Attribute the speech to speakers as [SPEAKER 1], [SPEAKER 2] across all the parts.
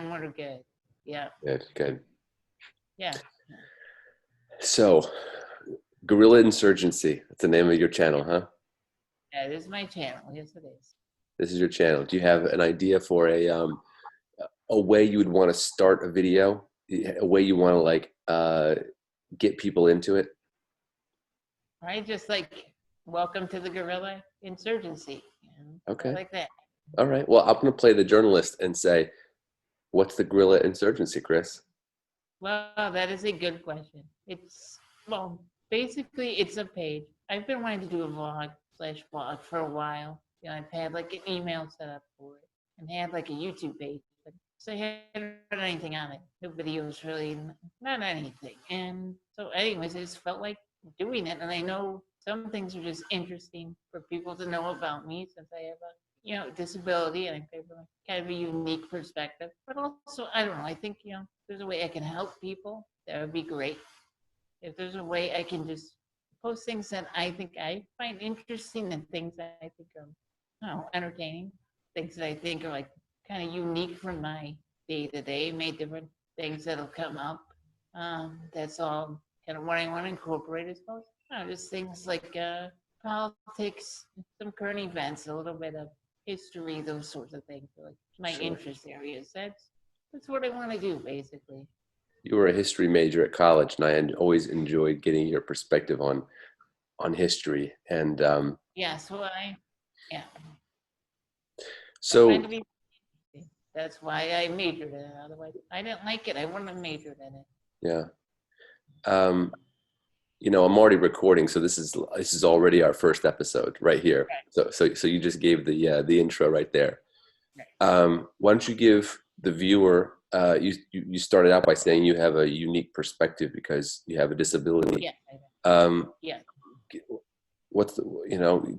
[SPEAKER 1] and we're good. Yeah.
[SPEAKER 2] Good, good.
[SPEAKER 1] Yeah.
[SPEAKER 2] So, Guerrilla Insurgency. That's the name of your channel, huh?
[SPEAKER 1] That is my channel. Yes, it is.
[SPEAKER 2] This is your channel. Do you have an idea for a way you would want to start a video, a way you want to like get people into it?
[SPEAKER 1] Right? Just like welcome to the Guerrilla Insurgency.
[SPEAKER 2] Okay.
[SPEAKER 1] Like that.
[SPEAKER 2] All right. Well, I'm going to play the journalist and say, what's the Guerrilla Insurgency, Chris?
[SPEAKER 1] Well, that is a good question. Well, basically it's a page. I've been wanting to do a vlog/blog for a while. I've had like an email set up for it and had like a YouTube page. So I hadn't put anything on it. No videos really, not anything. And so anyways, I just felt like doing it. And I know some things are just interesting for people to know about me since I have a disability and I have kind of a unique perspective. But also, I don't know, I think, if there's a way I can help people, that would be great. If there's a way I can just post things that I think I find interesting and things that I think are entertaining, things that I think are like kind of unique from my day-to-day, made different things that'll come up. That's all kind of what I want to incorporate as well. Just things like politics, some current events, a little bit of history, those sorts of things, like my interest areas. That's what I want to do, basically.
[SPEAKER 2] You were a history major at college, and I always enjoyed getting your perspective on history. And
[SPEAKER 1] yeah.
[SPEAKER 2] So
[SPEAKER 1] that's why I majored in it. Otherwise, I didn't like it. I wouldn't have majored in it.
[SPEAKER 2] Yeah. I'm already recording, so this is already our first episode right here. Right. So you just gave the intro right there. Right. Why don't you give the viewer? You started out by saying you have a unique perspective because you have a disability.
[SPEAKER 1] Yeah. Yeah.
[SPEAKER 2] What's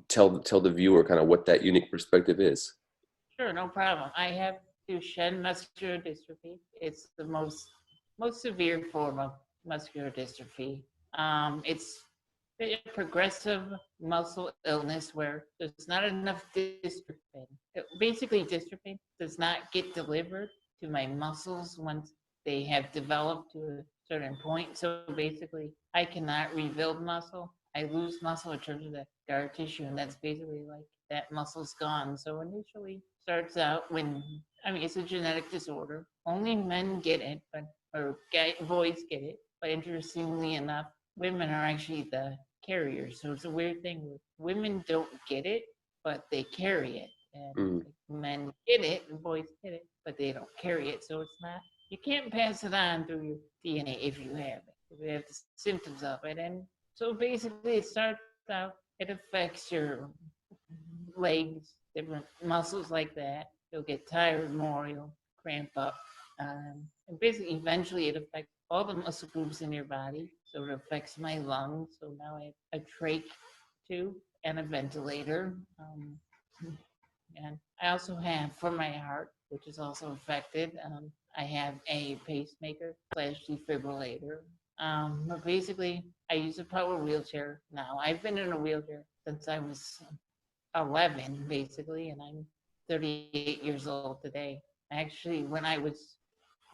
[SPEAKER 2] tell the viewer kind of what that unique perspective is.
[SPEAKER 1] Sure, no problem. I have Duchenne muscular dystrophy. It's the most severe form of muscular dystrophy. It's a progressive muscle illness where there's not enough dystrophin. Basically, dystrophin does not get delivered to my muscles once they have developed to a certain point. So basically, I cannot rebuild muscle. I lose muscle in terms of the scar tissue, and that's basically like that muscle's gone. So initially starts out it's a genetic disorder. Only men get it, or boys get it. But interestingly enough, women are actually the carriers. So it's a weird thing where women don't get it, but they carry it. And men get it, and boys get it, but they don't carry it. So it's not, you can't pass it on through your DNA if you have it. If you have the symptoms of it. And so basically it starts out, it affects your legs, different muscles like that. You'll get tired more, you'll cramp up. And basically, eventually it affects all the muscle groups in your body. So it affects my lungs. So now I have a trach tube and a ventilator. And I also have, for my heart, which is also affected, I have a pacemaker/defibrillator. But basically, I use a power wheelchair now. I've been in a wheelchair since I was 11, basically, and I'm 38 years old today. Actually, when I was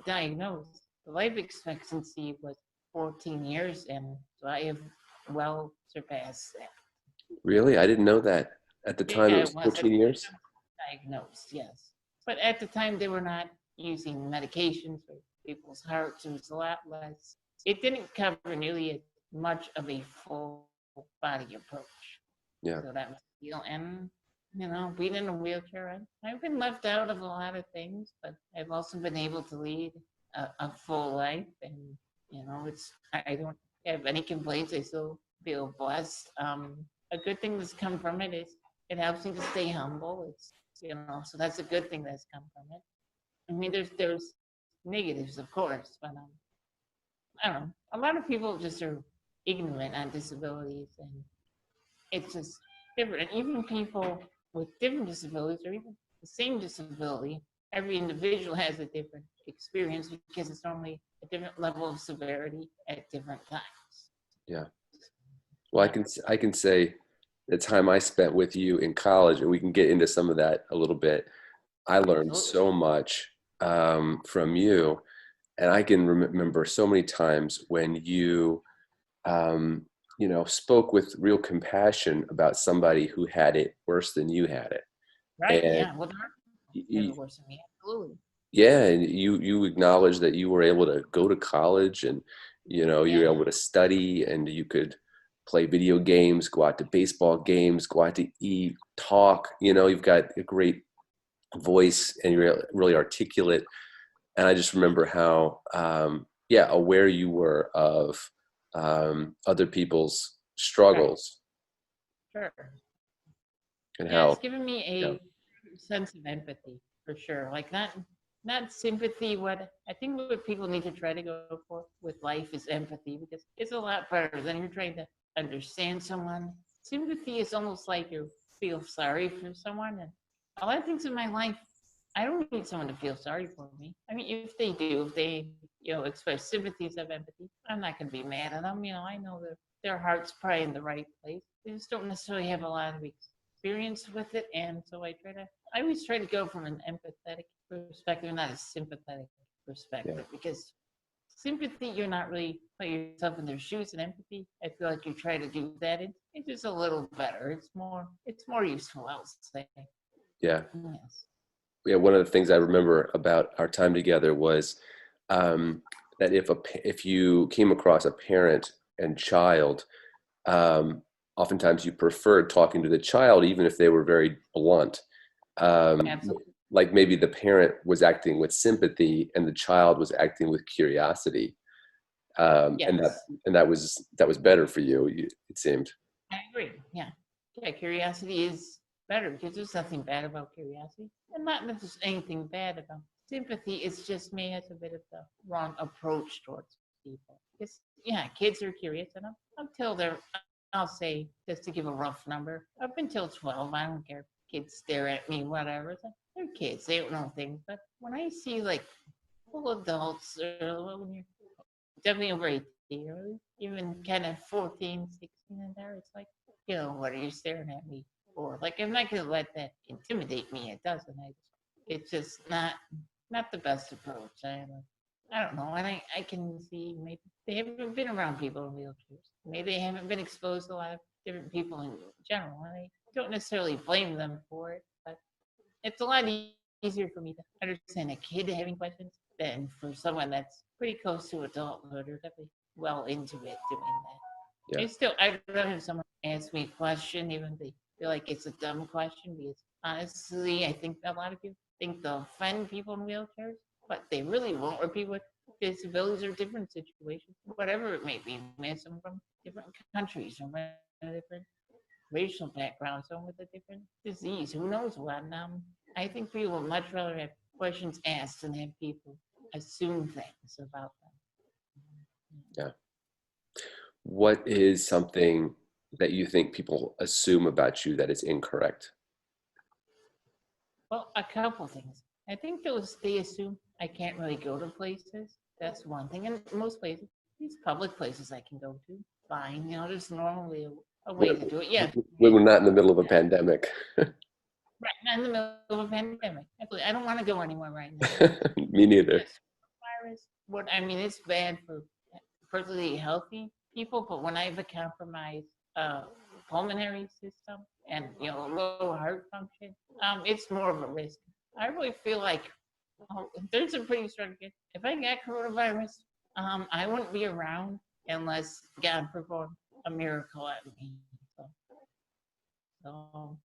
[SPEAKER 1] diagnosed, the life expectancy was 14 years, and so I have well surpassed that.
[SPEAKER 2] Really? I didn't know that. At the time, it was 14 years?
[SPEAKER 1] Diagnosed, yes. But at the time, they were not using medications for people's hearts. It was a lot less. It didn't cover nearly as much of a full body approach.
[SPEAKER 2] Yeah.
[SPEAKER 1] So that was the deal. And, being in a wheelchair, I've been left out of a lot of things, but I've also been able to lead a full life. And, I don't have any complaints. I still feel blessed. A good thing that's come from it is it helps me to stay humble. It's, so that's a good thing that's come from it. I mean, there's negatives, of course, but I don't know. A lot of people just are ignorant on disabilities, and it's just different. And even people with different disabilities, or even the same disability, every individual has a different experience because it's normally a different level of severity at different times.
[SPEAKER 2] Yeah. Well, I can say the time I spent with you in college, and we can get into some of that a little bit. I learned so much from you, and I can remember so many times when um, spoke with real compassion about somebody who had it worse than you had it.
[SPEAKER 1] Right.
[SPEAKER 2] And
[SPEAKER 1] Yeah. Well, there have
[SPEAKER 2] y-
[SPEAKER 1] it worse than me. Absolutely.
[SPEAKER 2] yeah, and you acknowledge that you were able to go to college, and you were
[SPEAKER 1] Yeah.
[SPEAKER 2] able to study, and you could play video games, go out to baseball games, go out to eat, talk. You've got a great voice, and you're really articulate. And I just remember how aware you were of other people's
[SPEAKER 1] Right.
[SPEAKER 2] struggles,
[SPEAKER 1] Sure.
[SPEAKER 2] and
[SPEAKER 1] Yeah, it's
[SPEAKER 2] how
[SPEAKER 1] given me
[SPEAKER 2] yeah
[SPEAKER 1] a sense of empathy for sure. Like not sympathy. What I think what people need to try to go for with life is empathy, because it's a lot better than you're trying to understand someone. Sympathy is almost like you feel sorry for someone, and a lot of things in my life, I don't need someone to feel sorry for me. I mean, if they do, if they express sympathies of empathy, I'm not going to be mad at them. I know that their heart's probably in the right place. They just don't necessarily have a lot of experience with it, and so I always try to go from an empathetic perspective, not a sympathetic
[SPEAKER 2] yeah
[SPEAKER 1] perspective, because sympathy, you're not really put yourself in their shoes, and empathy, I feel like you try to do that. It's just a little better. It's more useful, I'll say.
[SPEAKER 2] yeah
[SPEAKER 1] Yes.
[SPEAKER 2] yeah. One of the things I remember about our time together was that if you came across a parent and child, um, oftentimes you preferred talking to the child, even if they were very blunt. um,
[SPEAKER 1] Absolutely.
[SPEAKER 2] like maybe the parent was acting with sympathy and the child was acting with curiosity, and that
[SPEAKER 1] Yes.
[SPEAKER 2] that was better for you, it seemed.
[SPEAKER 1] I agree. Yeah. Yeah, curiosity is better because there's nothing bad about curiosity. And not that there's anything bad about sympathy. It's just me has a bit of the wrong approach towards people. Because, yeah, kids are curious enough until I'll say, just to give a rough number, up until 12, I don't care. Kids stare at me, whatever. They're kids. They don't know things. But when I see, like, full adults, or when you're definitely over 18, or even kind of 14, 16 in there, it's like, what are you staring at me for? Like, I'm not going to let that intimidate me. It doesn't. It's just not the best approach. I don't know. And I can see maybe they haven't been around people in wheelchairs. Maybe they haven't been exposed to a lot of different people in general. And I don't necessarily blame them for it, but it's a lot easier for me to understand a kid having questions than for someone that's pretty close to adulthood or definitely well into it doing that.
[SPEAKER 2] Yeah,
[SPEAKER 1] I'd rather have someone ask me a question, even if they feel like it's a dumb question, because honestly, I think a lot of people think they'll offend people in wheelchairs, but they really won't, or people with disabilities or different situations, whatever it may be. Man, some from different countries, from different racial background, someone with a different disease, who knows what. And I think people would much rather have questions asked than have people assume things about them.
[SPEAKER 2] yeah. What is something that you think people assume about you that is incorrect?
[SPEAKER 1] Well, a couple things. I think they assume I can't really go to places. That's one thing. And most places, these public places I can go to, fine. There's normally a way
[SPEAKER 2] when,
[SPEAKER 1] to do it. Yeah.
[SPEAKER 2] when we're not in the middle of a pandemic.
[SPEAKER 1] Right. Not in the middle of a pandemic. Absolutely. I don't want to go anywhere right now.
[SPEAKER 2] Me neither.
[SPEAKER 1] Yes. Virus. What I mean, it's bad for perfectly healthy people, but when I have a compromised uh, pulmonary system and low heart function, it's more of a risk. I really feel like there's a pretty strong case. If I got coronavirus, I wouldn't be around unless God performed a miracle at me. So,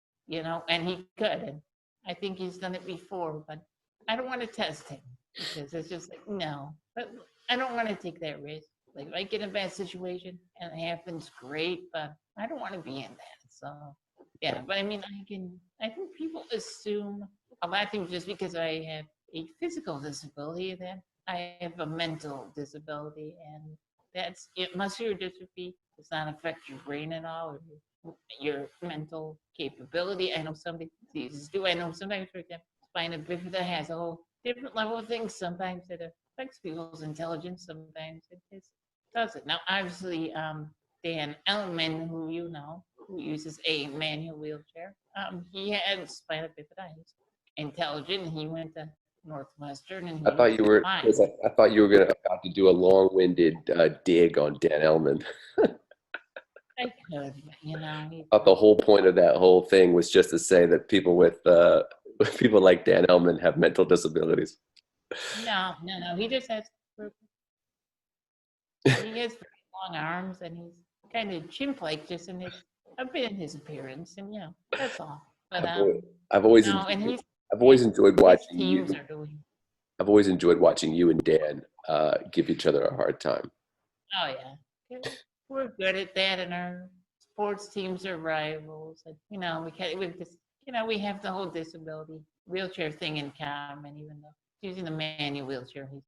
[SPEAKER 1] and He could, and I think He's done it before, but I don't want to test Him because it's just like no, but I don't want to take that risk. Like if I get in a bad situation and it happens, great, but I don't want to be in that. So yeah, but I mean, I think people assume a lot of things just because I have a physical disability that I have a mental disability, and that's it. Muscular dystrophy does not affect your brain at all, or your mental capability. I know some diseases do. I know sometimes, for example, spina bifida has a whole different level of things. Sometimes it affects people's intelligence. Sometimes it just doesn't. Now, obviously, Dan Ellman, who uses a manual wheelchair, he had spina bifida. He's intelligent. He went to Northwestern, and
[SPEAKER 2] I
[SPEAKER 1] he
[SPEAKER 2] thought
[SPEAKER 1] was
[SPEAKER 2] you were,
[SPEAKER 1] fine.
[SPEAKER 2] Chris, I thought you were gonna about to do a long-winded dig on Dan Ellman.
[SPEAKER 1] I could, but he,
[SPEAKER 2] I thought the whole point of that whole thing was just to say that people with people like Dan Ellman have mental disabilities.
[SPEAKER 1] no. He just has he has very long arms, and he's kind of chimp-like, just in his a bit in his appearance, and that's all. But
[SPEAKER 2] I've always, I've always
[SPEAKER 1] no, and
[SPEAKER 2] enjoyed, I've always enjoyed
[SPEAKER 1] his
[SPEAKER 2] watching
[SPEAKER 1] teams
[SPEAKER 2] you.
[SPEAKER 1] are doing.
[SPEAKER 2] I've always enjoyed watching you and Dan give each other a hard time.
[SPEAKER 1] Oh yeah, we're good at that, and our sports teams are rivals. And, we just we have the whole disability wheelchair thing in common. Even though he's using the manual wheelchair, he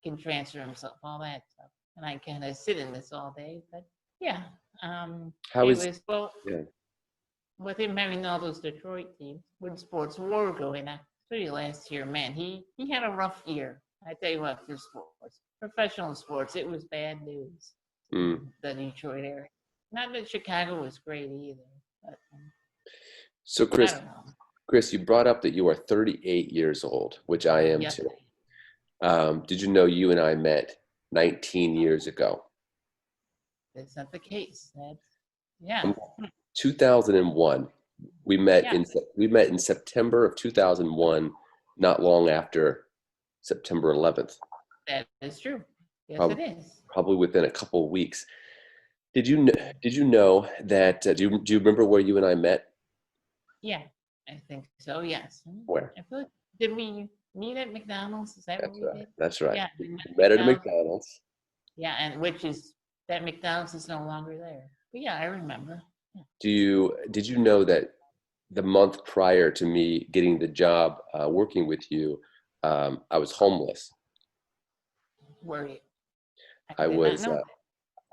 [SPEAKER 1] can transfer himself, all that stuff. And I kind of sit in this all day, but yeah,
[SPEAKER 2] How
[SPEAKER 1] it
[SPEAKER 2] is
[SPEAKER 1] was well
[SPEAKER 2] yeah?
[SPEAKER 1] with him having all those Detroit teams when sports were going on. Especially last year, man, he had a rough year. I tell you what, for sports, professional sports, it was bad news.
[SPEAKER 2] Mm.
[SPEAKER 1] The Detroit area. Not that Chicago was great either, but
[SPEAKER 2] So
[SPEAKER 1] I
[SPEAKER 2] Chris,
[SPEAKER 1] don't know.
[SPEAKER 2] Chris, you brought up that you are 38 years old, which I am
[SPEAKER 1] Yep,
[SPEAKER 2] too. Did you know you and I met 19 years ago?
[SPEAKER 1] that's not the case. That's yeah,
[SPEAKER 2] 2001. We met
[SPEAKER 1] yeah,
[SPEAKER 2] in September of 2001, not long after September 11th,
[SPEAKER 1] that is true. Yes, it
[SPEAKER 2] prob-
[SPEAKER 1] is.
[SPEAKER 2] probably within a couple of weeks. Did you know that? Do you remember where you and I met?
[SPEAKER 1] Yeah, I think so. Yes.
[SPEAKER 2] Where?
[SPEAKER 1] I feel like, did we meet at McDonald's? Is that what
[SPEAKER 2] That's
[SPEAKER 1] we
[SPEAKER 2] right.
[SPEAKER 1] did?
[SPEAKER 2] That's right.
[SPEAKER 1] Yeah,
[SPEAKER 2] We
[SPEAKER 1] we met at
[SPEAKER 2] met at a
[SPEAKER 1] McDonald's.
[SPEAKER 2] McDonald's.
[SPEAKER 1] Yeah, and which is that McDonald's is no longer there. But yeah, I remember. Yeah.
[SPEAKER 2] Did you know that the month prior to me getting the job working with you, I was homeless.
[SPEAKER 1] Were you? I
[SPEAKER 2] I
[SPEAKER 1] did not
[SPEAKER 2] was
[SPEAKER 1] know.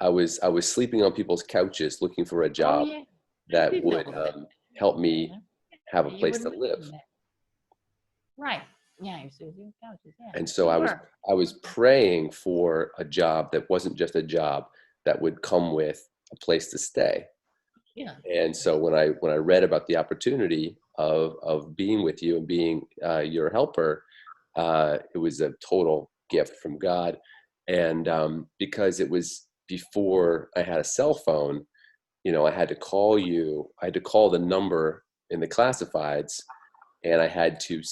[SPEAKER 2] I was sleeping on people's couches looking for a
[SPEAKER 1] Oh
[SPEAKER 2] job
[SPEAKER 1] yeah, I
[SPEAKER 2] that
[SPEAKER 1] did know
[SPEAKER 2] would
[SPEAKER 1] that.
[SPEAKER 2] help me
[SPEAKER 1] Yeah.
[SPEAKER 2] have a
[SPEAKER 1] You
[SPEAKER 2] place
[SPEAKER 1] would
[SPEAKER 2] to live.
[SPEAKER 1] mention that. Right. Yeah, you're sitting couches. Yeah,
[SPEAKER 2] And so
[SPEAKER 1] you were.
[SPEAKER 2] I was praying for a job that wasn't just a job that would come with a place to stay.
[SPEAKER 1] Yeah.
[SPEAKER 2] And so when I read about the opportunity of being with you and being your helper, it was a total gift from God. And because it was before I had a cell phone, I had to call you. I had to call the number in the classifieds, and I had to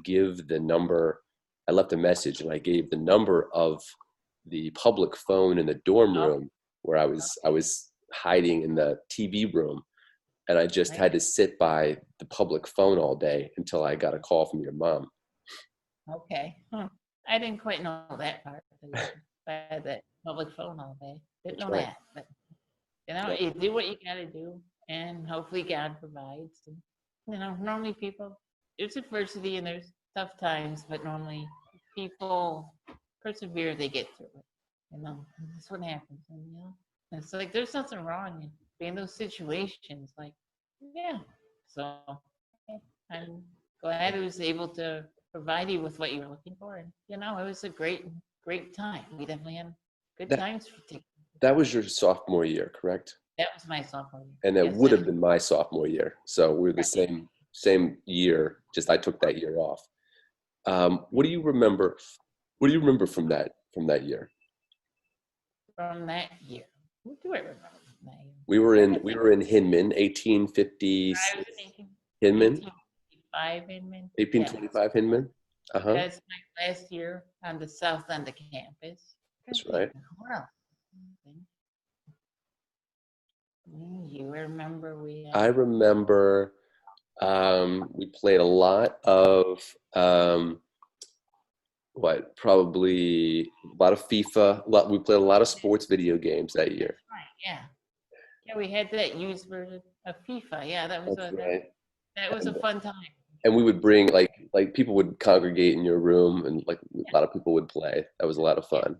[SPEAKER 2] give the number. I left a message, and I gave the number of the public phone in the dorm
[SPEAKER 1] Oh,
[SPEAKER 2] room where I was hiding in the TV room, and I just
[SPEAKER 1] right.
[SPEAKER 2] had to sit by the public phone all day until I got a call from your mom.
[SPEAKER 1] Okay. I didn't quite know that part. By that public phone all day. Didn't
[SPEAKER 2] That's
[SPEAKER 1] know
[SPEAKER 2] right.
[SPEAKER 1] that. But you do what you gotta do, and hopefully God provides. And, normally people there's adversity and there's tough times, but normally people persevere. They get through it. That's what happens. And, it's like there's nothing wrong in being in those situations. Like, yeah. So yeah, I'm glad I was able to provide you with what you were looking for, and it was a great time. We definitely had good
[SPEAKER 2] That
[SPEAKER 1] times for taking.
[SPEAKER 2] that was your sophomore year, correct?
[SPEAKER 1] That was my sophomore year.
[SPEAKER 2] And that
[SPEAKER 1] Yes,
[SPEAKER 2] would
[SPEAKER 1] that
[SPEAKER 2] have
[SPEAKER 1] is
[SPEAKER 2] been my sophomore year. So we're the
[SPEAKER 1] right.
[SPEAKER 2] same year. Just I took that year off. What do you remember? What do you remember from that year?
[SPEAKER 1] From that year. What do I remember from that year? I
[SPEAKER 2] We
[SPEAKER 1] think
[SPEAKER 2] were in Hinman, 1856.
[SPEAKER 1] I was in
[SPEAKER 2] Hinman,
[SPEAKER 1] 1855 in. Yes.
[SPEAKER 2] 1825 Hinman. Uh-huh.
[SPEAKER 1] That's my last year on the south end of campus. I
[SPEAKER 2] That's
[SPEAKER 1] think,
[SPEAKER 2] right.
[SPEAKER 1] what else? You remember we
[SPEAKER 2] I remember we played a lot of probably a lot of FIFA. We played a lot of sports video games that year.
[SPEAKER 1] that's right, yeah. Yeah, we had that used version of FIFA. Yeah,
[SPEAKER 2] That's right.
[SPEAKER 1] that was a
[SPEAKER 2] And
[SPEAKER 1] fun time.
[SPEAKER 2] and we would bring like people would congregate in your room and like a
[SPEAKER 1] Yeah,
[SPEAKER 2] lot of people would play. That was a lot of
[SPEAKER 1] yeah.
[SPEAKER 2] fun.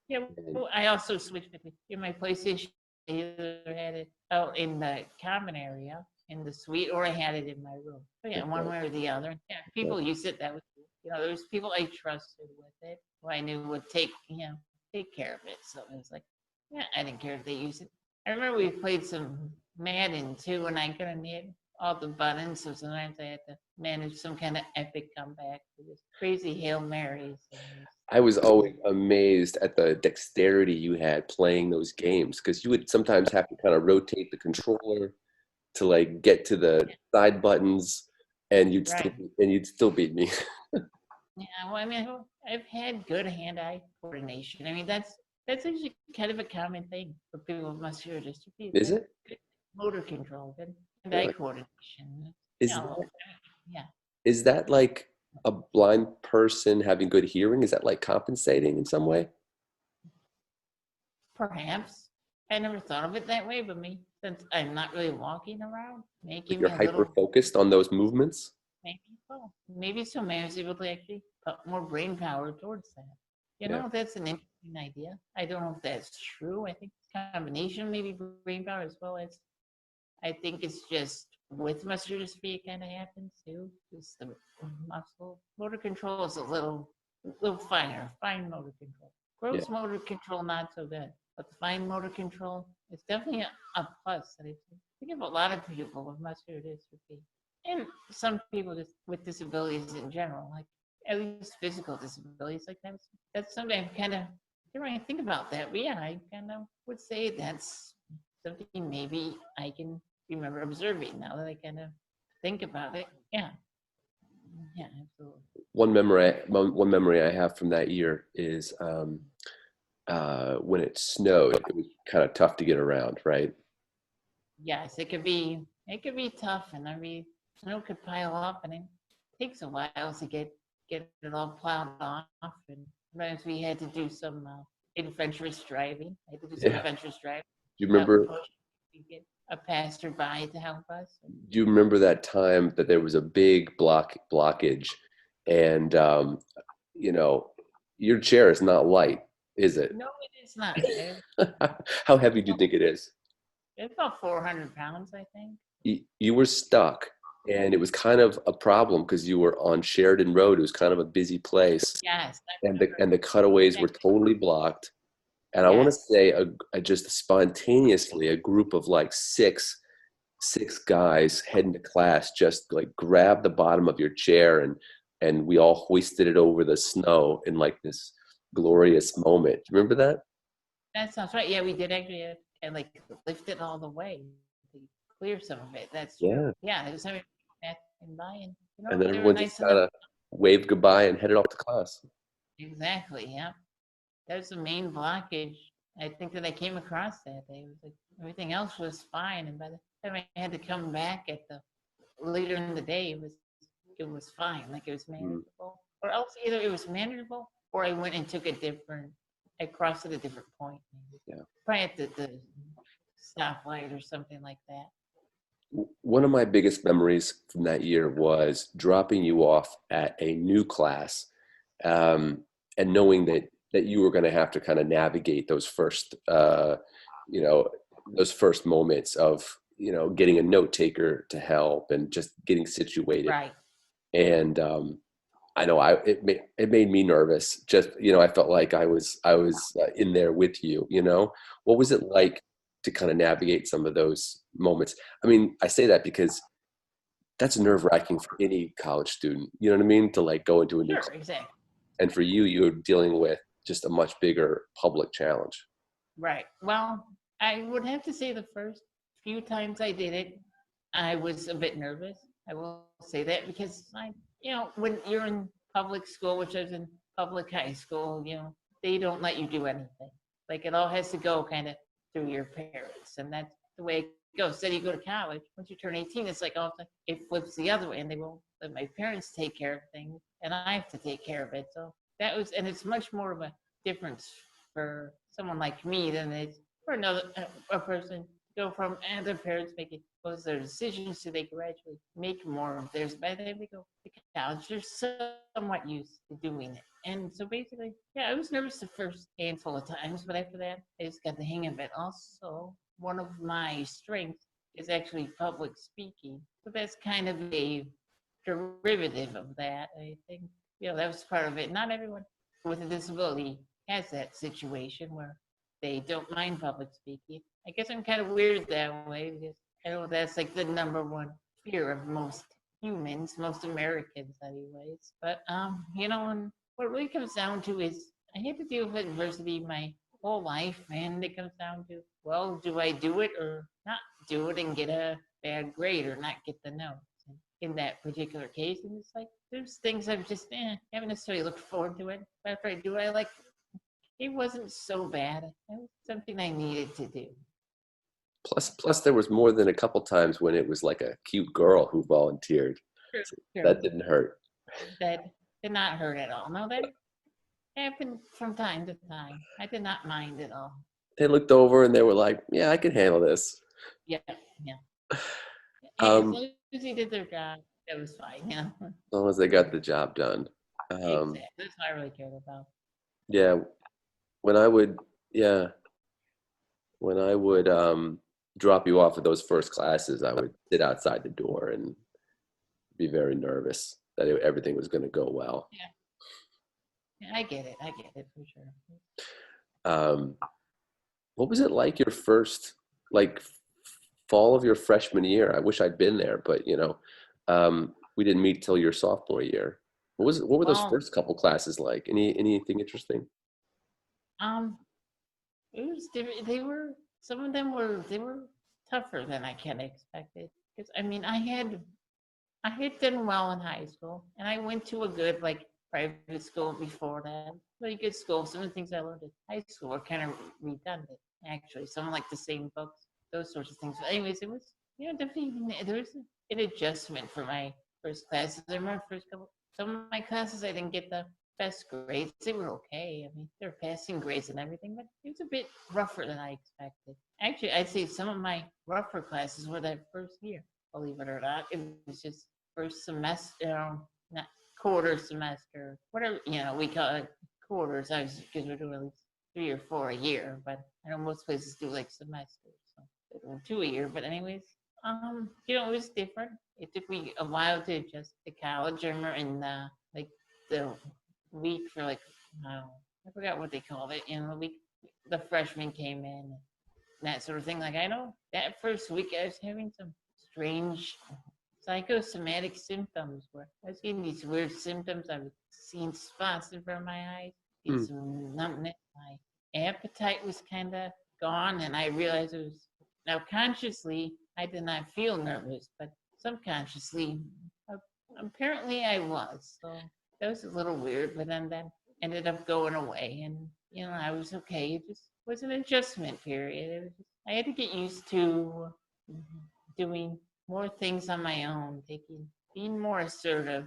[SPEAKER 1] Yeah,
[SPEAKER 2] And
[SPEAKER 1] well, I also switched between in my PlayStation. I either had it out in the common area in the suite, or I had it in my room. But yeah,
[SPEAKER 2] that's
[SPEAKER 1] one
[SPEAKER 2] right.
[SPEAKER 1] way or the other. Yeah,
[SPEAKER 2] Right.
[SPEAKER 1] people used it. That was there was people I trusted with it, who I knew would take care of it. So it was like, yeah, I didn't care if they used it. I remember we played some Madden too, and I couldn't hit all the buttons, so sometimes I had to manage some kind of epic comeback with this crazy Hail Marys.
[SPEAKER 2] I was always amazed at the dexterity you had playing those games because you would sometimes have to kind of rotate the controller to like get to the side buttons, and
[SPEAKER 1] Right.
[SPEAKER 2] you'd still beat me.
[SPEAKER 1] Yeah, well, I mean, I've had good hand-eye coordination. I mean, that's actually kind of a common thing for people with muscular dystrophy.
[SPEAKER 2] Is
[SPEAKER 1] Good,
[SPEAKER 2] it?
[SPEAKER 1] good motor control, good hand-eye
[SPEAKER 2] Really?
[SPEAKER 1] coordination. You
[SPEAKER 2] Is
[SPEAKER 1] know, yeah.
[SPEAKER 2] is that like a blind person having good hearing? Is that like compensating in some way?
[SPEAKER 1] Perhaps. I never thought of it that way, but me, since I'm not really walking around,
[SPEAKER 2] Like
[SPEAKER 1] making
[SPEAKER 2] you're
[SPEAKER 1] me a
[SPEAKER 2] hyper
[SPEAKER 1] little,
[SPEAKER 2] focused on those movements?
[SPEAKER 1] maybe so. Maybe so. Maybe I was able to actually put more brain power towards that. You
[SPEAKER 2] Yeah.
[SPEAKER 1] know, that's an interesting idea. I don't know if that's true. I think it's a combination, maybe brain power as well as I think it's just with muscular dystrophy, it kind of happens too. Just the muscle motor control is a little finer, fine motor control.
[SPEAKER 2] Yeah.
[SPEAKER 1] Gross motor control, not so good, but the fine motor control is definitely a plus. And I think of a lot of people with muscular dystrophy, and some people just with disabilities in general, like at least physical disabilities, like that's something I kind of you know, I think about that. But yeah, I kind of would say that's something maybe I can remember observing now that I kind of think about it. Yeah, yeah, absolutely.
[SPEAKER 2] One memory I have from that year is when it snowed. It was kind of tough to get around, right?
[SPEAKER 1] Yes, it could be tough, and I mean snow could pile up, and it takes a while to get it all plowed off. And sometimes we had to do some adventurous driving. I had to do some
[SPEAKER 2] Yeah.
[SPEAKER 1] adventurous driving
[SPEAKER 2] Do you
[SPEAKER 1] out and
[SPEAKER 2] remember?
[SPEAKER 1] push. We get a passerby to help us.
[SPEAKER 2] Do you remember that time that there was a big blockage, and you know, your chair is not light, is it?
[SPEAKER 1] No, it is not.
[SPEAKER 2] How heavy do you think it is?
[SPEAKER 1] It's about 400 pounds, I think.
[SPEAKER 2] You were stuck, and it was kind of a problem because you were on Sheridan Road. It was kind of a busy place,
[SPEAKER 1] Yes, I
[SPEAKER 2] and
[SPEAKER 1] remember.
[SPEAKER 2] the cutaways were
[SPEAKER 1] That.
[SPEAKER 2] totally blocked. And I want to
[SPEAKER 1] Yes.
[SPEAKER 2] say just spontaneously a group of like six guys heading to class just like grabbed the bottom of your chair, and we all hoisted it over the snow in like this glorious moment. Do you remember that?
[SPEAKER 1] That sounds right. Yeah, we did actually and like lift it all the way to clear some of it. That's true.
[SPEAKER 2] Yeah.
[SPEAKER 1] Yeah, it was having passing by, and you
[SPEAKER 2] And
[SPEAKER 1] know
[SPEAKER 2] then
[SPEAKER 1] they were
[SPEAKER 2] everyone just
[SPEAKER 1] nice enough.
[SPEAKER 2] kind of waved goodbye and headed off to class.
[SPEAKER 1] Exactly. Yeah, that was the main blockage. I think that I came across that day. It was like everything else was fine, and by the time I had to come back at the later in the day, it was fine. Like it was
[SPEAKER 2] Mm,
[SPEAKER 1] manageable, or else either it was manageable or I went and took a different. I crossed at a different point. Maybe.
[SPEAKER 2] yeah.
[SPEAKER 1] Probably at the stoplight or something like that.
[SPEAKER 2] One of my biggest memories from that year was dropping you off at a new class, um, and knowing that you were going to have to kind of navigate those first, you know, those first moments of getting a note taker to help and just getting situated.
[SPEAKER 1] Right.
[SPEAKER 2] And I know it made me nervous. Just I felt like I was in there with you. What was it
[SPEAKER 1] Yeah.
[SPEAKER 2] like to kind of navigate some of those moments? I mean, I say that because that's nerve wracking for any college student. You know what I mean? To like go into a new
[SPEAKER 1] Sure.
[SPEAKER 2] class,
[SPEAKER 1] Exactly.
[SPEAKER 2] and for you, you're dealing with just a much bigger public challenge.
[SPEAKER 1] Right. Well, I would have to say the first few times I did it, I was a bit nervous. I will say that because when you're in public school, which I was in public high school, they don't let you do anything. Like it all has to go kind of through your parents, and that's the way it goes. Then you go to college. Once you turn 18, it's like all it flips the other way, and they won't let my parents take care of things, and I have to take care of it. So and it's much more of a difference for someone like me than it is for a person to go from and their parents making most of their decisions so they gradually make more of theirs. By the time they go to college, they're somewhat used to doing it. And so basically, yeah, I was nervous the first handful of times, but after that, I just got the hang of it. Also, one of my strengths is actually public speaking. So that's kind of a derivative of that. I think, that was part of it. Not everyone with a disability has that situation where they don't mind public speaking. I guess I'm kind of weird that way because I know that's like the number one fear of most humans, most Americans, anyways. But and what it really comes down to is I had to deal with adversity my whole life, and it comes down to, well, do I do it or not do it and get a bad grade or not get the notes? And in that particular case, and it's like there's things I've just haven't necessarily looked forward to it. But after I do, I like it wasn't so bad. It was something I needed to do.
[SPEAKER 2] Plus, there was more than a couple times when it was like a cute girl who volunteered.
[SPEAKER 1] True,
[SPEAKER 2] So that
[SPEAKER 1] true.
[SPEAKER 2] didn't hurt.
[SPEAKER 1] That did not hurt at all. No, that happened from time to time. I did not mind at all.
[SPEAKER 2] They looked over and they were like, "Yeah, I can handle this."
[SPEAKER 1] Yeah, yeah. As
[SPEAKER 2] Um,
[SPEAKER 1] long as he did their job, that was fine.
[SPEAKER 2] as long as they got the job done.
[SPEAKER 1] Exactly. That's what I really cared about.
[SPEAKER 2] Yeah, when I would, yeah, when I would drop you off at those first classes, I would sit outside the door and be very nervous that everything was going to go well.
[SPEAKER 1] Yeah. Yeah, I get it. I get it for sure.
[SPEAKER 2] Um, what was it like your first, like fall of your freshman year? I wish I'd been there, but we didn't meet till your sophomore year. What were those
[SPEAKER 1] Well,
[SPEAKER 2] first couple classes like? Anything interesting?
[SPEAKER 1] um, it was different. Some of them were tougher than I kind of expected. Because I mean, I had done well in high school, and I went to a good like private school before that. Really good school. Some of the things I learned in high school were kind of redundant, actually. Some like the same books, those sorts of things. But anyways, it was definitely there was an adjustment for my first classes. I remember first couple some of my classes I didn't get the best grades. They were okay. I mean, they were passing grades and everything, but it was a bit rougher than I expected. Actually, I'd say some of my rougher classes were that first year. Believe it or not, it was just first semester, not quarter semester, whatever we call it quarters. I was because we're doing at least 3 or 4 a year, but I know most places do like semesters, so they're doing 2 a year. But anyways, it was different. It took me a while to adjust to college. I remember in like the week for like I forgot what they called it. In the week, the freshmen came in, and that sort of thing. Like I know that first week I was having some strange psychosomatic symptoms where I was getting these weird symptoms. I was seeing spots in front of my eyes,
[SPEAKER 2] Hmm.
[SPEAKER 1] some numbness. My appetite was kind of gone, and I realized it was now consciously I did not feel nervous, but subconsciously, uh, apparently I was. So that was a little weird, but then that ended up going away, and I was okay. It just was an adjustment period. It was just, I had to get used to doing more things on my own, being more assertive,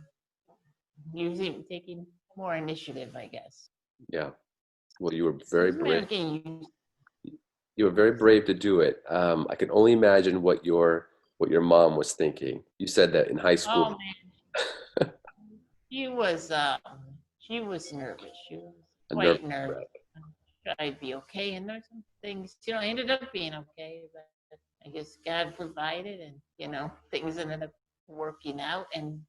[SPEAKER 1] using taking more initiative, I guess.
[SPEAKER 2] Yeah. Well, you were
[SPEAKER 1] So it
[SPEAKER 2] very
[SPEAKER 1] was a matter
[SPEAKER 2] brave.
[SPEAKER 1] of getting used.
[SPEAKER 2] You were very brave to do it. I can only imagine what your mom was thinking. You said that in high
[SPEAKER 1] Oh
[SPEAKER 2] school.
[SPEAKER 1] man, she she was nervous. She was
[SPEAKER 2] A nervous
[SPEAKER 1] quite nervous.
[SPEAKER 2] wreck.
[SPEAKER 1] Should I be okay? And there's some things, I ended up being okay, but I guess God provided, and things ended up working out. And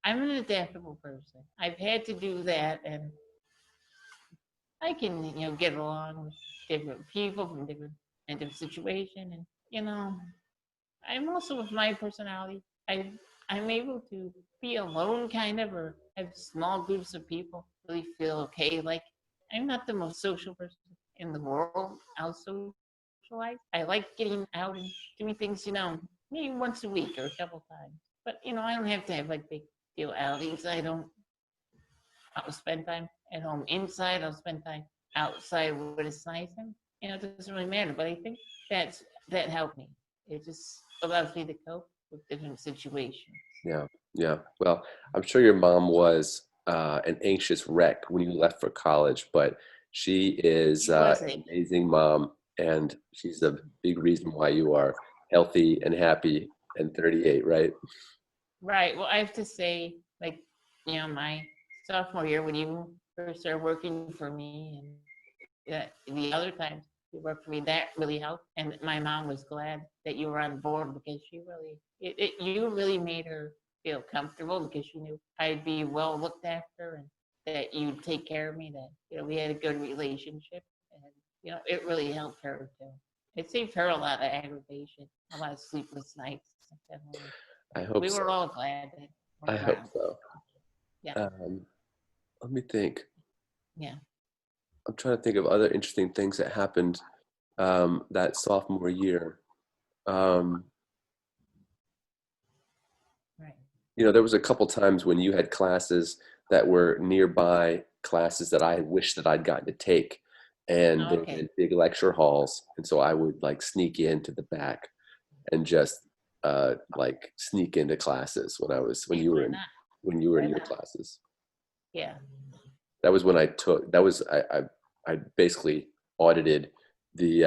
[SPEAKER 1] I'm an adaptable person. I've had to do that, and I can, get along with different people from different situation, and I'm also with my personality. I'm able to be alone, kind of, or have small groups of people. Really feel okay. Like I'm not the most social person in the world. I'll socialize. I like getting out and doing things, maybe once a week or a couple times. But I don't have to have like big deal outings. I'll spend time at home inside. I'll spend time outside when it's nice, and it doesn't really matter. But I think that helped me. It just allows me to cope with different situations.
[SPEAKER 2] Yeah. Yeah. Well, I'm sure your mom was an anxious wreck when you left for college, but she is
[SPEAKER 1] It was
[SPEAKER 2] an
[SPEAKER 1] a
[SPEAKER 2] amazing mom, and she's a big reason why you are healthy and happy and 38, right?
[SPEAKER 1] right. Well, I have to say, like, my sophomore year when you first started working for me, and the other times you worked for me, that really helped. And my mom was glad that you were on board because you really made her feel comfortable because she knew I'd be well looked after and that you'd take care of me, that, we had a good relationship. And, it really helped her too. It saved her a lot of aggravation, a lot of sleepless nights. Definitely.
[SPEAKER 2] I hope
[SPEAKER 1] We
[SPEAKER 2] so.
[SPEAKER 1] were all glad that it
[SPEAKER 2] I
[SPEAKER 1] went
[SPEAKER 2] hope
[SPEAKER 1] around.
[SPEAKER 2] so.
[SPEAKER 1] Yeah,
[SPEAKER 2] Let me think.
[SPEAKER 1] yeah.
[SPEAKER 2] I'm trying to think of other interesting things that happened that sophomore year. Um,
[SPEAKER 1] Right.
[SPEAKER 2] there was a couple times when you had classes that were nearby classes that I wish that I'd gotten to take, and they were
[SPEAKER 1] Okay.
[SPEAKER 2] in big lecture halls, and so I would like sneak into the back and just like sneak into classes when
[SPEAKER 1] Hey,
[SPEAKER 2] you were
[SPEAKER 1] why
[SPEAKER 2] in
[SPEAKER 1] not? Why
[SPEAKER 2] your
[SPEAKER 1] not?
[SPEAKER 2] classes.
[SPEAKER 1] Yeah.
[SPEAKER 2] That was when I basically audited the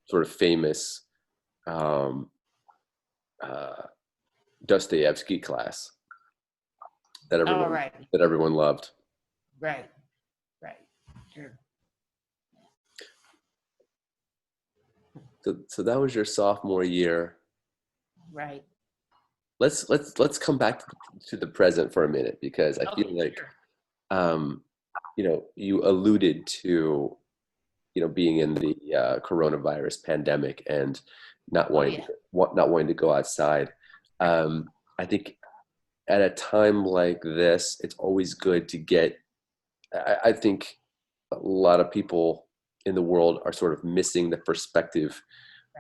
[SPEAKER 2] sort of famous um, uh, Dostoevsky class that
[SPEAKER 1] All
[SPEAKER 2] everyone
[SPEAKER 1] right.
[SPEAKER 2] loved.
[SPEAKER 1] Right. Right. Sure.
[SPEAKER 2] So that was your sophomore year.
[SPEAKER 1] Right.
[SPEAKER 2] Let's come back to the present for a minute, because I feel
[SPEAKER 1] Okay.
[SPEAKER 2] like
[SPEAKER 1] Sure.
[SPEAKER 2] um, you alluded to being in the coronavirus pandemic and
[SPEAKER 1] Oh yeah.
[SPEAKER 2] not wanting to go outside.
[SPEAKER 1] Right.
[SPEAKER 2] I think at a time like this, it's always good to get. I think a lot of people in the world are sort of missing the perspective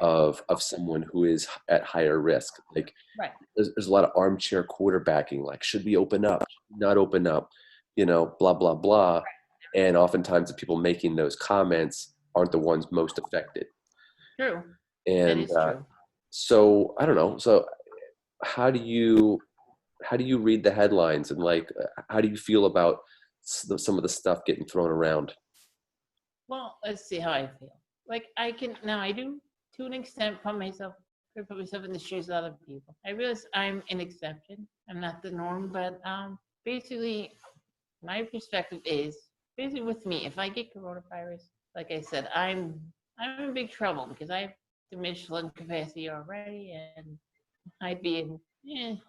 [SPEAKER 1] Right.
[SPEAKER 2] of someone who is at higher risk. Like
[SPEAKER 1] Right.
[SPEAKER 2] there's a lot of armchair quarterbacking. Like, should we open up? Not open up? Blah blah blah. And oftentimes, the people making those comments aren't the ones most affected.
[SPEAKER 1] True. That
[SPEAKER 2] And
[SPEAKER 1] is true.
[SPEAKER 2] so I don't know. So how do you read the headlines, and like how do you feel about some of the stuff getting thrown around?
[SPEAKER 1] Well, let's see how I feel. Like I can now, I do to an extent put myself in the shoes of other people. I realize I'm an exception. I'm not the norm, but basically, my perspective is basically with me. If I get coronavirus, like I said, I'm in big trouble because I have diminished lung capacity already, and I'd be in.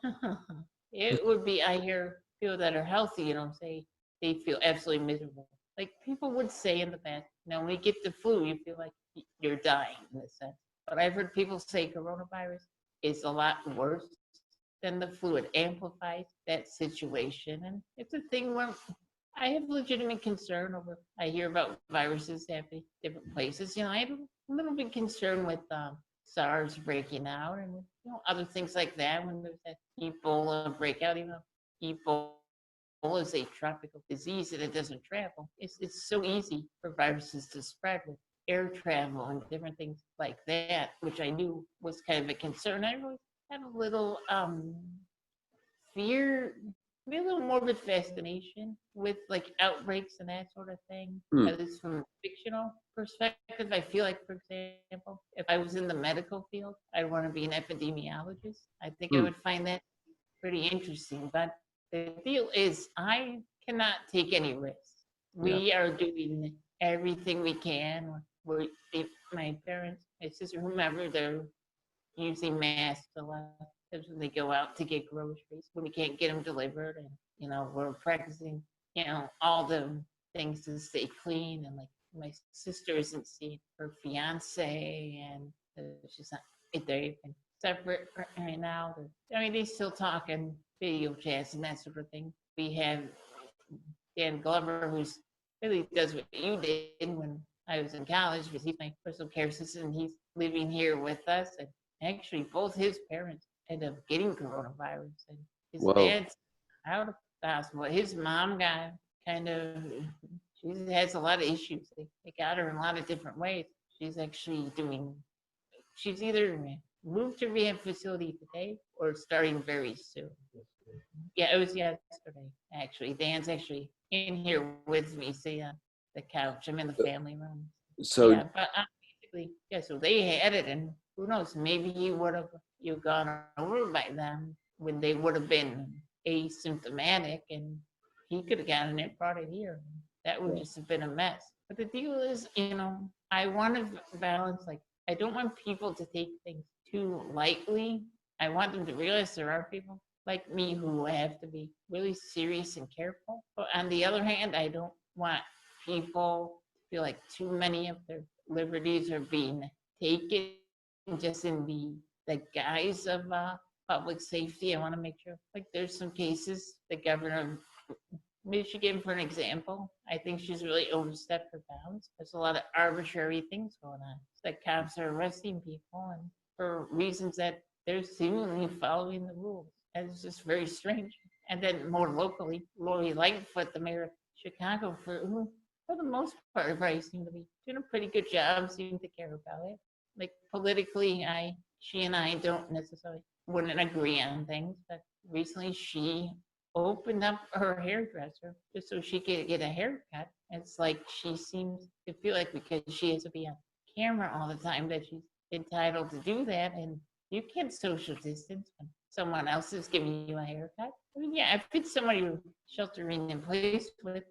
[SPEAKER 1] It would be. I hear people that are healthy, say they feel absolutely miserable. Like people would say in the past, when you get the flu, you feel like you're dying in a sense. But I've heard people say coronavirus is a lot worse than the flu. It amplifies that situation, and it's a thing where I have legitimate concern over. I hear about viruses happening different places. I have a little bit concerned with SARS breaking out, and other things like that. When there's that Ebola breakout, even though Ebola is a tropical disease and it doesn't travel, it's so easy for viruses to spread with air travel and different things like that, which I knew was kind of a concern. I always had a little fear, maybe a little morbid fascination with like outbreaks and that sort of thing.
[SPEAKER 2] Hmm.
[SPEAKER 1] At least from a fictional perspective, I feel like, for example, if I was in the medical field, I'd want to be an epidemiologist. I think I
[SPEAKER 2] Hmm.
[SPEAKER 1] would find that pretty interesting. But the deal is, I cannot take any risks.
[SPEAKER 2] Yeah.
[SPEAKER 1] We are doing everything we can. If my parents, my sister, whomever, they're using masks a lot because when they go out to get groceries, when we can't get them delivered, and we're practicing, all the things to stay clean, and like my sister isn't seeing her fiance, and she's not. They're even separate right now. They still talk and video chats and that sort of thing. We have Dan Glover, who's really does what you did when I was in college, because he's my personal care assistant. He's living here with us, and actually, both his parents ended up getting coronavirus, and his
[SPEAKER 2] Whoa.
[SPEAKER 1] dad's out of the hospital. His mom got kind of, she has a lot of issues. They got her in a lot of different ways. She's actually she's either moved to rehab facility today or starting very soon. Yeah, it was yesterday, actually. Dan's actually in here with me, see, on the couch. I'm in the family room.
[SPEAKER 2] So
[SPEAKER 1] Yeah, but basically, yeah, so they had it, and who knows, maybe you gone over by them when they would have been asymptomatic, and he could have gotten it, brought it here. That would just have been a mess. But the deal is, I want to balance, like, I don't want people to take things too lightly. I want them to realize there are people like me who have to be really serious and careful. But on the other hand, I don't want people to feel like too many of their liberties are being taken just in the guise of public safety. I want to make sure, like, there's some cases the governor of Michigan, for an example, I think she's really overstepped her bounds. There's a lot of arbitrary things going on. It's like cops are arresting people and for reasons that they're seemingly following the rules. And it's just very strange. And then more locally, Lori Lightfoot, the mayor of Chicago, for the most part, everybody seemed to be doing a pretty good job, seeming to care about it. Like politically, she and I don't necessarily wouldn't agree on things, but recently she opened up her hairdresser just so she could get a haircut. It's like she seems to feel like because she has to be on camera all the time that she's entitled to do that, and you can't social distance when someone else is giving you a haircut. I mean, yeah, if it's somebody you're sheltering in place with,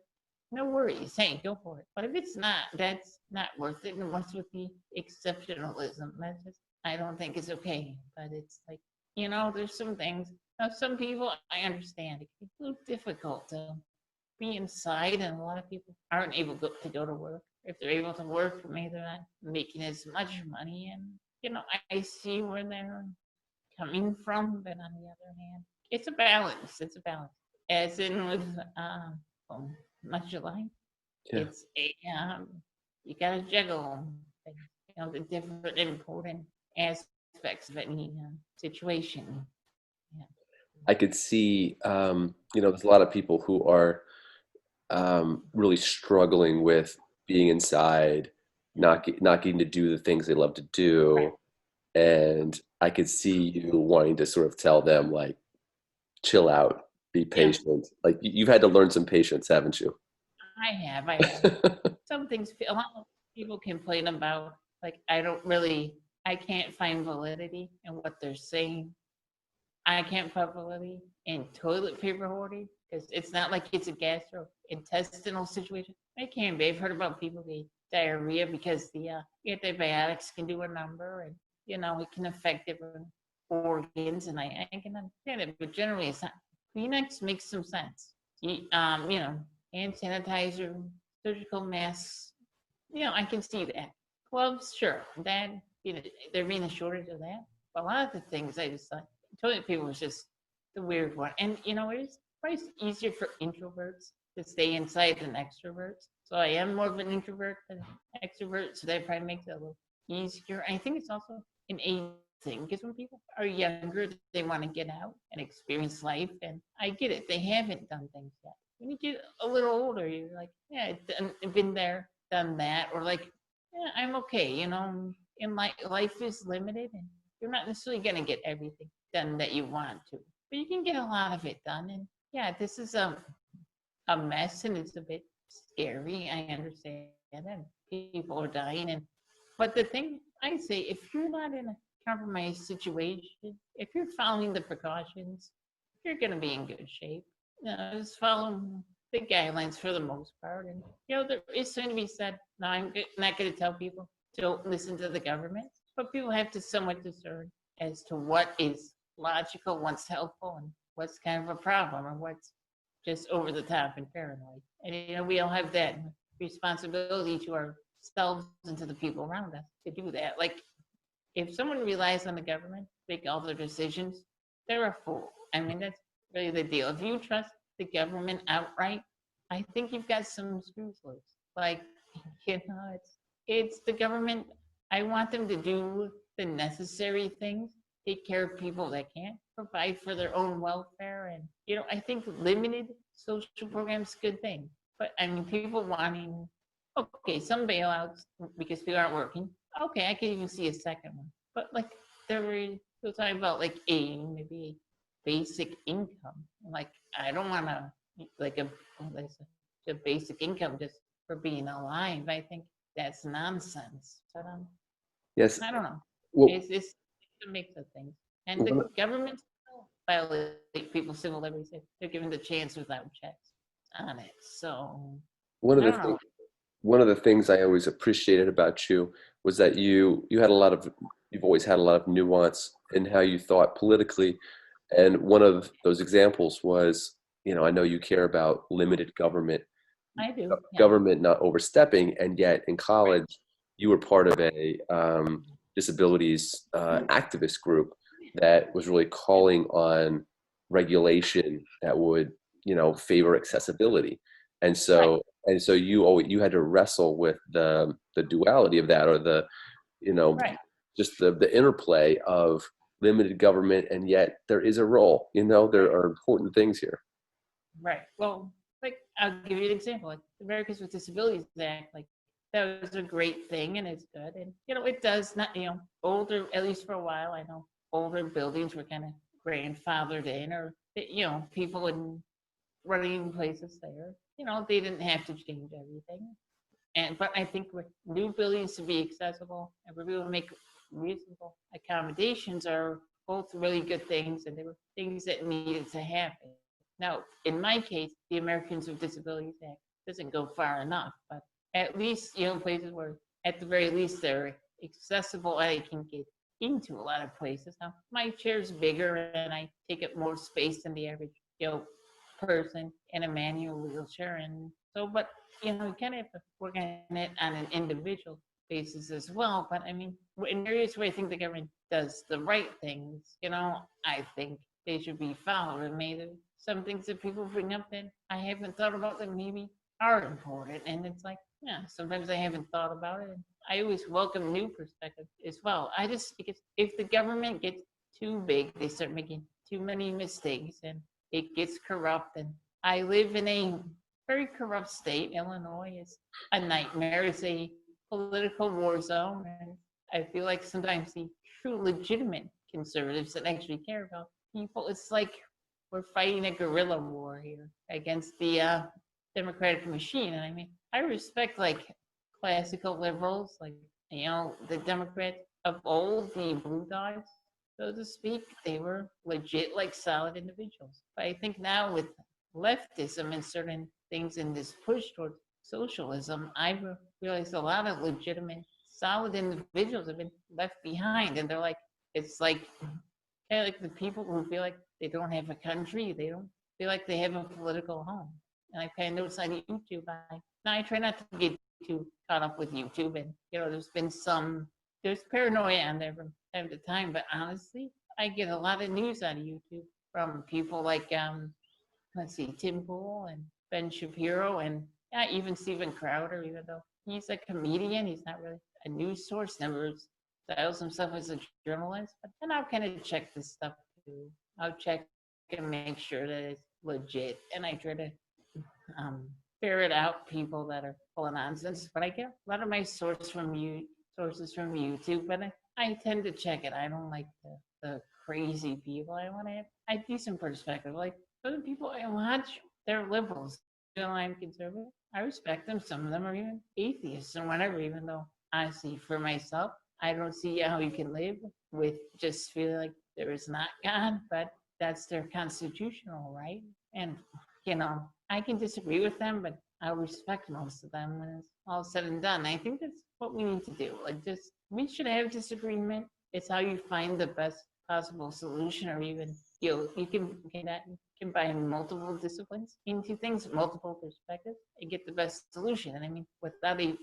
[SPEAKER 1] no worries. Hey, go for it. But if it's not, that's not worth it. And what's with the exceptionalism? That's just, I don't think it's okay. But it's like, there's some things. Now, some people, I understand. It can be a little difficult to be inside, and a lot of people aren't able to go to work. If they're able to work, maybe they're not making as much money. And, I see where they're coming from. But on the other hand, it's a balance. It's a balance. As in with much of life,
[SPEAKER 2] Yeah.
[SPEAKER 1] it's you gotta juggle the different important aspects of any situation. Yeah.
[SPEAKER 2] I could see, there's a lot of people who are really struggling with being inside, not getting to do the things they love to do.
[SPEAKER 1] Right.
[SPEAKER 2] And I could see you wanting to sort of tell them, like, chill out, be patient. Like, you've had to learn some patience, haven't you?
[SPEAKER 1] I have. Some things, a lot of people complain about, like, I can't find validity in what they're saying. I can't find validity in toilet paper hoarding because it's not like it's a gastrointestinal situation. It can be. I've heard about people getting diarrhea because the antibiotics can do a number, and it can affect different organs, and I can understand it, but generally it's not. Kleenex makes some sense. Hand sanitizer, surgical masks, I can see that. Gloves, sure, that, there being a shortage of that. But a lot of the things I just thought, toilet paper was just the weird one. And, it's probably easier for introverts to stay inside than extroverts. So I am more of an introvert than extrovert, so that probably makes it a little easier. I think it's also an age thing because when people are younger, they want to get out and experience life. And I get it, they haven't done things yet. When you get a little older, you're like, yeah, I've been there, done that, or like, yeah, I'm okay. In life is limited, and you're not necessarily going to get everything done that you want to, but you can get a lot of it done. And yeah, this is a mess, and it's a bit scary. I understand that people are dying, but the thing I say, if you're not in a compromised situation, if you're following the precautions, you're going to be in good shape. Just follow the guidelines for the most part. And, there is something to be said. Now, I'm not going to tell people to listen to the government, but people have to somewhat discern as to what is logical, what's helpful, and what's kind of a problem, or what's just over the top and paranoid. And, we all have that responsibility to ourselves and to the people around us to do that. Like, if someone relies on the government to make all their decisions, they're a fool. I mean, that's really the deal. If you trust the government outright, I think you've got some screws loose. Like, it's the government. I want them to do the necessary things, take care of people that can't, provide for their own welfare. And, I think limited social programs is a good thing. But, I mean, people wanting, okay, some bailouts because people aren't working. Okay, I could even see a second one. But, like, they're talking about, like, maybe a basic income. Like, I don't want to, like, a basic income just for being alive. I think that's nonsense. But,
[SPEAKER 2] Yes.
[SPEAKER 1] I don't know.
[SPEAKER 2] Well,
[SPEAKER 1] it's a mix of things. And the government still violate people's civil liberties if they're given the chance without checks on it. So,
[SPEAKER 2] one of the things I always appreciated about you was that you've always had a lot of nuance in how you thought politically. And one of those examples was, I know you care about limited government.
[SPEAKER 1] I do. Yeah.
[SPEAKER 2] Government not overstepping, and yet in college you were part of a disabilities activist group. that was really calling on regulation that would, favor accessibility. And
[SPEAKER 1] Right,
[SPEAKER 2] so you had to wrestle with the duality of that, or you know,
[SPEAKER 1] right,
[SPEAKER 2] just the interplay of limited government, and yet there is a role. There
[SPEAKER 1] right,
[SPEAKER 2] are important things here.
[SPEAKER 1] right. Well, like I'll give you an example. Like the Americans with Disabilities Act, like that was a great thing and it's good. And it does not, older, at least for a while, I know older buildings were kind of grandfathered in, or people in running places there. They didn't have to change everything. But I think with new buildings to be accessible and for people to make reasonable accommodations are both really good things, and they were things that needed to happen. Now, in my case, the Americans with Disabilities Act doesn't go far enough, but at least places where, at the very least, they're accessible and I can get into a lot of places. Now, my chair's bigger and I take up more space than the average, person in a manual wheelchair, and so, but you kind of have to work on it on an individual basis as well. But I mean, in areas where I think the government does the right things, I think they should be followed. And maybe some things that people bring up that I haven't thought about that maybe are important. And it's like, yeah, sometimes I haven't thought about it. And I always welcome new perspectives as well. I just, because if the government gets too big, they start making too many mistakes and it gets corrupt. And I live in a very corrupt state. Illinois is a nightmare. It's a political war zone. And I feel like sometimes the true legitimate conservatives that actually care about people, it's like we're fighting a guerrilla war here against the democratic machine. And I mean, I respect like classical liberals, like, the Democrats of old, the blue dogs, so to speak. They were legit, like solid individuals. But I think now with leftism and certain things in this push towards socialism, I realized a lot of legitimate, solid individuals have been left behind. And they're like, it's like, kind of like the people who feel like they don't have a country, they don't feel like they have a political home. And I kind of noticed on YouTube, now I try not to get too caught up with YouTube. And, there's paranoia on there from time to time. But honestly, I get a lot of news on YouTube from people like, let's see, Tim Pool and Ben Shapiro, and yeah, even Steven Crowder, even though he's a comedian, he's not really a news source, never styles himself as a journalist. But then I'll kind of check this stuff too. I'll check and make sure that it's legit. And I try to ferret out people that are full of nonsense. But I get a lot of my sources from YouTube, but I tend to check it. I don't like the crazy people. I want to have a decent perspective. Like other people I watch, they're liberals. I'm conservative. I respect them. Some of them are even atheists and whatever, even though honestly, for myself, I don't see how you can live with just feeling like there is not God, but that's their constitutional right. And, I can disagree with them, but I respect most of them when it's all said and done. I think that's what we need to do. Like, we should have disagreement. It's how you find the best possible solution, or even, you can combine multiple disciplines into things, multiple perspectives, and get the best solution. And I mean, without a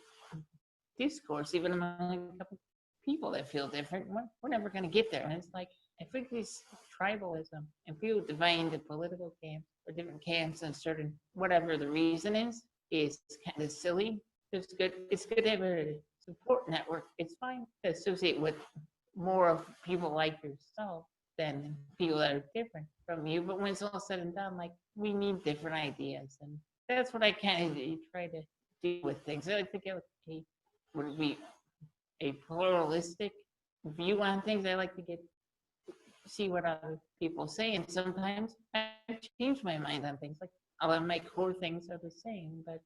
[SPEAKER 1] discourse, even among a couple people that feel different, we're never going to get there. And it's like, I think this tribalism and people divide into political camps or different camps and certain, whatever the reason is kind of silly. It's good to have a support network. It's fine to associate with more of people like yourself than people that are different from you. But when it's all said and done, like, we need different ideas. And that's what I kind of try to do with things. I think it would be a pluralistic view on things. I like to see what other people say, and sometimes I change my mind on things. Like, a lot of my core things are the same, but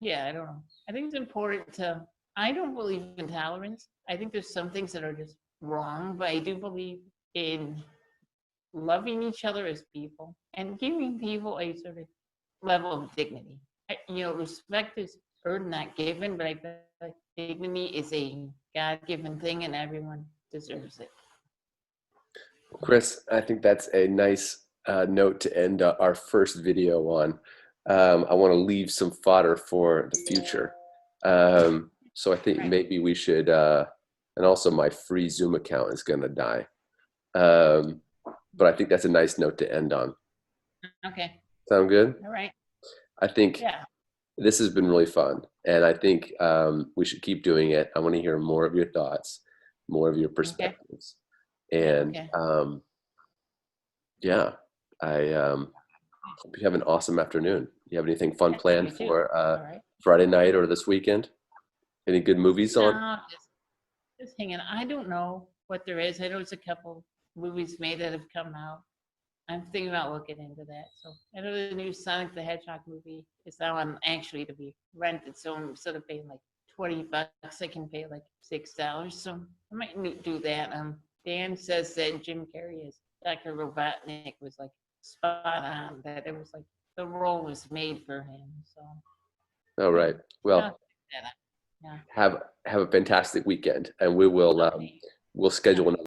[SPEAKER 1] yeah, I don't know. I think it's important to. I don't believe in tolerance. I think there's some things that are just wrong, but I do believe in loving each other as people and giving people a sort of level of dignity. Respect is earned, not given, but I feel like dignity is a God-given thing, and everyone deserves it.
[SPEAKER 2] Chris, I think that's a nice note to end our first video on. I want to leave some fodder for the future. So I think maybe we should, and also my free Zoom account is going to die. But I think that's a nice note to end on.
[SPEAKER 1] Okay.
[SPEAKER 2] Sound good?
[SPEAKER 1] All right.
[SPEAKER 2] I think
[SPEAKER 1] Yeah.
[SPEAKER 2] this has been really fun, and I think we should keep doing it. I want to hear more of your thoughts, more of your
[SPEAKER 1] Okay.
[SPEAKER 2] perspectives, and
[SPEAKER 1] Okay.
[SPEAKER 2] yeah, I hope you have an awesome afternoon. You have anything fun
[SPEAKER 1] Yeah,
[SPEAKER 2] planned
[SPEAKER 1] you too.
[SPEAKER 2] for
[SPEAKER 1] All right.
[SPEAKER 2] Friday night or this weekend? Any good movies on?
[SPEAKER 1] No, just hanging. I don't know what there is. I know there's a couple movies made that have come out. I'm thinking about looking into that. So I know the new Sonic the Hedgehog movie is now on actually to be rented. So instead of paying like $20, I can pay like $6. So I might do that. Dan says that Jim Carrey as Dr. Robotnik was like spot on. That it was like the role was made for him. So
[SPEAKER 2] All
[SPEAKER 1] yeah,
[SPEAKER 2] right.
[SPEAKER 1] I'll
[SPEAKER 2] Well,
[SPEAKER 1] check that out. Yeah.
[SPEAKER 2] have a fantastic weekend, and we will
[SPEAKER 1] Okay.
[SPEAKER 2] we'll schedule another